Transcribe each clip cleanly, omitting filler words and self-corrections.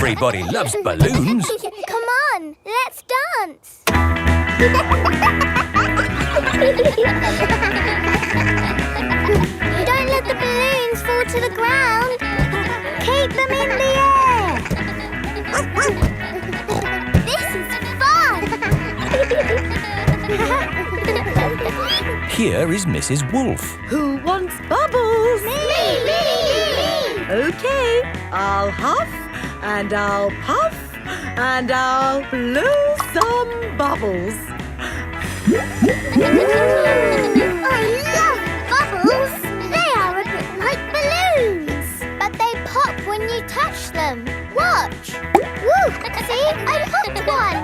Everybody loves balloons. Come on, let's dance. Don't let the balloons fall to the ground. Keep them in the air. This is fun. Here is Mrs. Wolf. Who wants bubbles? Me! Okay, I'll huff and I'll puff and I'll blow some bubbles. I love bubbles. They are a bit like balloons. But they pop when you touch them. Watch. Woo! See? I popped one.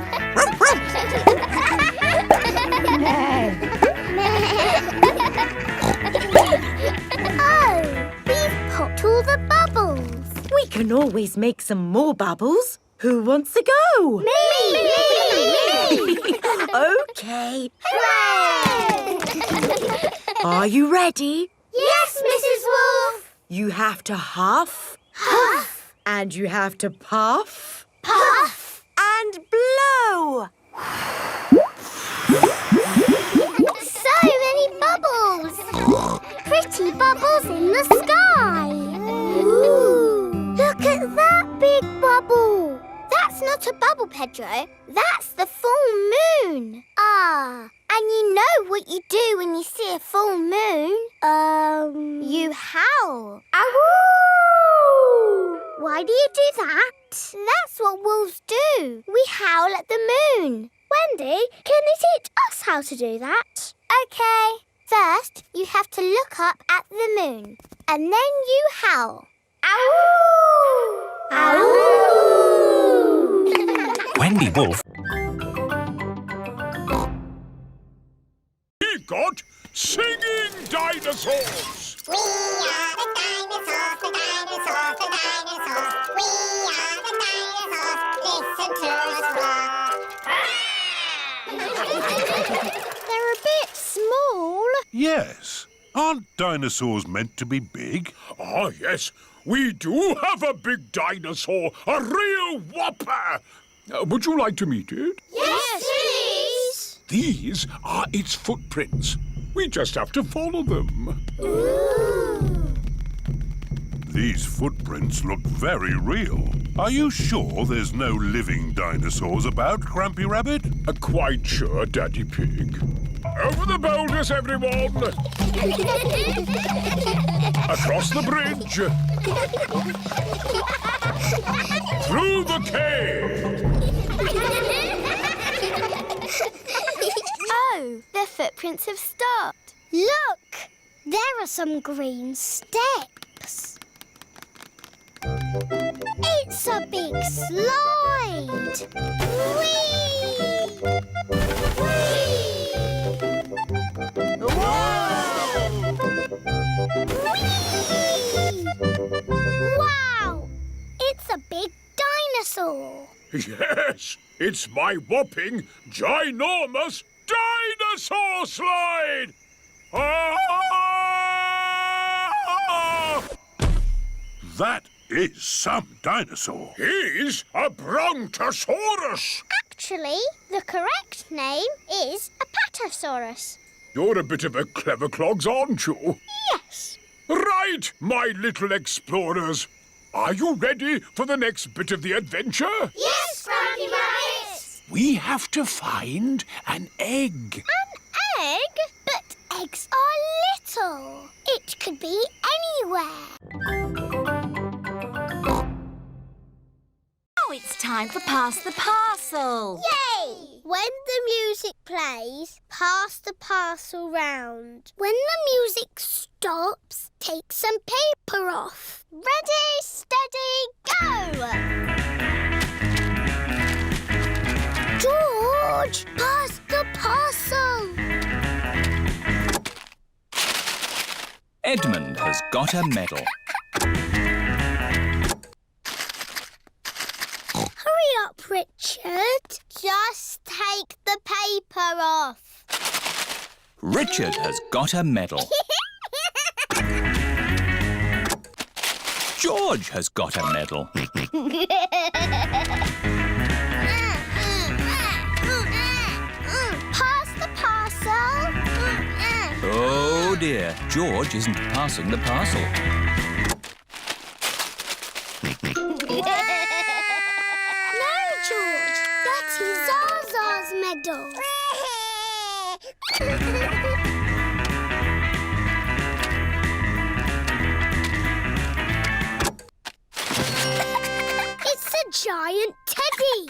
Oh, we've popped all the bubbles. We can always make some more bubbles. Who wants to go? Me! Okay. Hooray! Are you ready? Yes, Mrs. Wolf. You have to huff Huff! and you have to puff Puff! and blow. So many bubbles! Pretty bubbles in the sky! Ooh. Look at that big bubble! That's not a bubble, Pedro. That's the full moon. Ah, and you know what you do when you see a full moon? You howl. Ow! Why do you do that? That's what wolves do. We howl at the moon. Wendy, can you teach us how to do that? OK. First, you have to look up at the moon. And then you howl. Ow! Ow! Wendy Wolf. We've got singing dinosaurs. We are the dinosaurs, the dinosaurs, the dinosaurs. We are the dinosaurs. Listen to us roar. They're a bit small. Yes. Aren't dinosaurs meant to be big? Ah, yes. We do have a big dinosaur, a real whopper. Would you like to meet it? Yes, please. These are its footprints. We just have to follow them. Ooh. These footprints look very real. Are you sure there's no living dinosaurs about, Grampy Rabbit? Quite sure, Daddy Pig. Over the boulders, everyone! Across the bridge! Through the cave! Oh, the footprints have stopped. Look! There are some green steps. It's a big slide! Whee! Whee! Whee! Wow! It's a big dinosaur! Yes, it's my whopping, ginormous dinosaur slide! Ah! That is some dinosaur. He's a brontosaurus! Actually, the correct name is a patasaurus. You're a bit of a clever clogs, aren't you? Yes. Right, my little explorers. Are you ready for the next bit of the adventure? Yes, Grumpy Rabbit. We have to find an egg. An egg? But eggs are little. It could be anywhere. Now it's time for Pass the Parcel. Yay! When the music plays, pass the parcel round. When the music stops, take some paper off. Ready, steady, go! George, pass the parcel. Edmund has got a medal. Hurry up, Richard. Just take the paper off. Richard has got a medal. George has got a medal. Pass the parcel. Oh dear, George isn't passing the parcel. No, George. That's Zaza's medal. It's a giant teddy.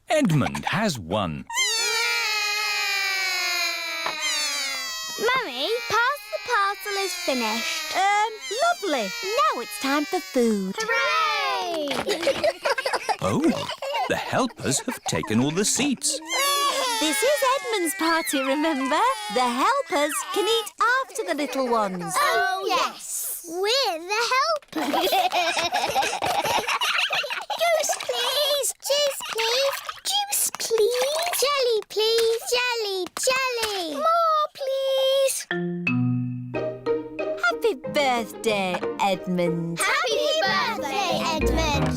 Edmund has won. Mummy, pass the parcel is finished. Lovely. Now it's time for food. Hooray! Oh, the helpers have taken all the seats. This is Edmund's party, remember? The helpers can eat after the little ones. Oh, yes. We're the helpers. Juice, please. Juice, please. Juice, please. Jelly, please. Jelly, jelly. More, please. Happy birthday, Edmund. Happy birthday, Edmund.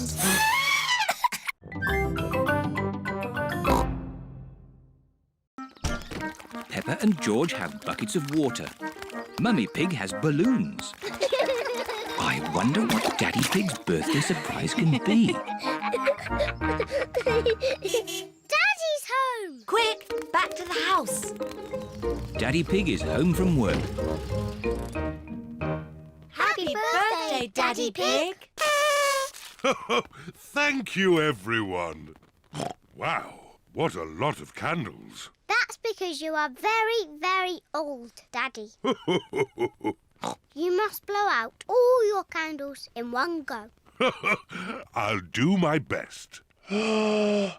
Peppa and George have buckets of water. Mummy Pig has balloons. I wonder what Daddy Pig's birthday surprise can be. Daddy's home. Quick, back to the house. Daddy Pig is home from work. Happy birthday, Daddy Pig. Thank you, everyone. Wow, what a lot of candles. That's because you are very, very old, Daddy. You must blow out all your candles in one go. I'll do my best. Hooray!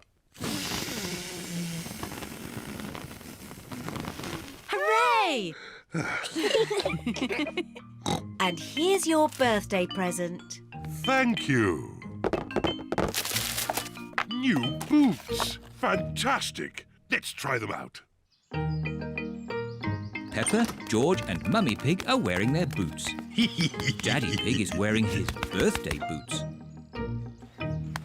And here's your birthday present. Thank you. New boots. Fantastic. Let's try them out. Peppa, George and Mummy Pig are wearing their boots. Daddy Pig is wearing his birthday boots.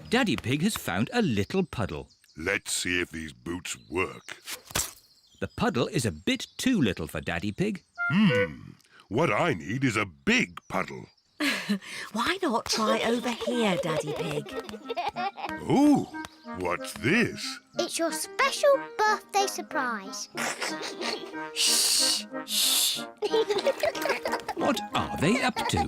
Daddy Pig has found a little puddle. Let's see if these boots work. The puddle is a bit too little for Daddy Pig. What I need is a big puddle. Why not try over here, Daddy Pig? Ooh, what's this? It's your special birthday surprise. Shh, shh. What are they up to?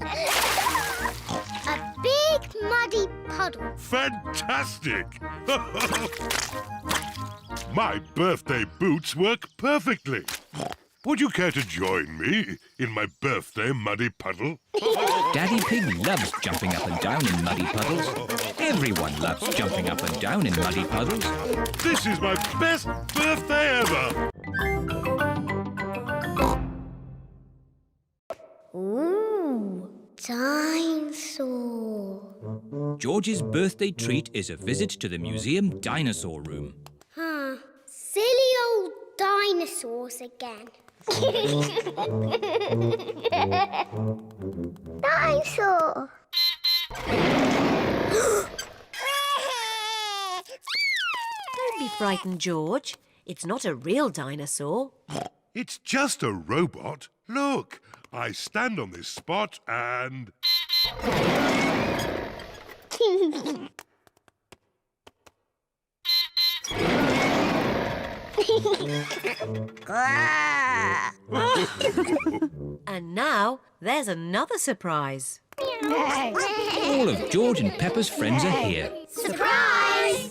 A big muddy puddle. Fantastic! My birthday boots work perfectly. Would you care to join me in my birthday muddy puddle? Daddy Pig loves jumping up and down in muddy puddles. Everyone loves jumping up and down in muddy puddles. This is my best birthday ever! Ooh, dinosaur. George's birthday treat is a visit to the museum dinosaur room. Huh. Silly old dinosaurs again. Dinosaur. Don't be frightened, George. It's not a real dinosaur. It's just a robot. Look, I stand on this spot and... And now there's another surprise. All of George and Peppa's friends are here. Surprise!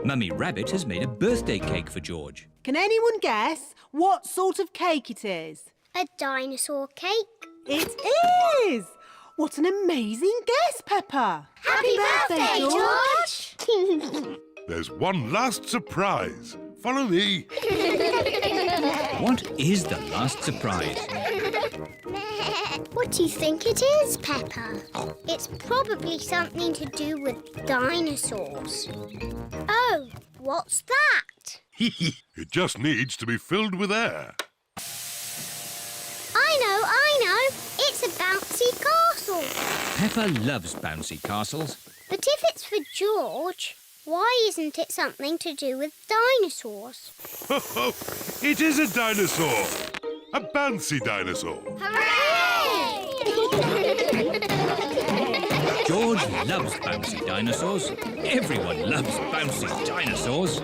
Mummy Rabbit has made a birthday cake for George. Can anyone guess what sort of cake it is? A dinosaur cake. It is! What an amazing guess, Peppa! Happy birthday, George! There's one last surprise. Follow me. What is the last surprise? What do you think it is, Peppa? It's probably something to do with dinosaurs. Oh, what's that? It just needs to be filled with air. I know. It's a bouncy castle. castle. Peppa loves bouncy castles. But if it's for George, why isn't it something to do with dinosaurs? It is a dinosaur. A bouncy dinosaur. Hooray! George loves bouncy dinosaurs. Everyone loves bouncy dinosaurs.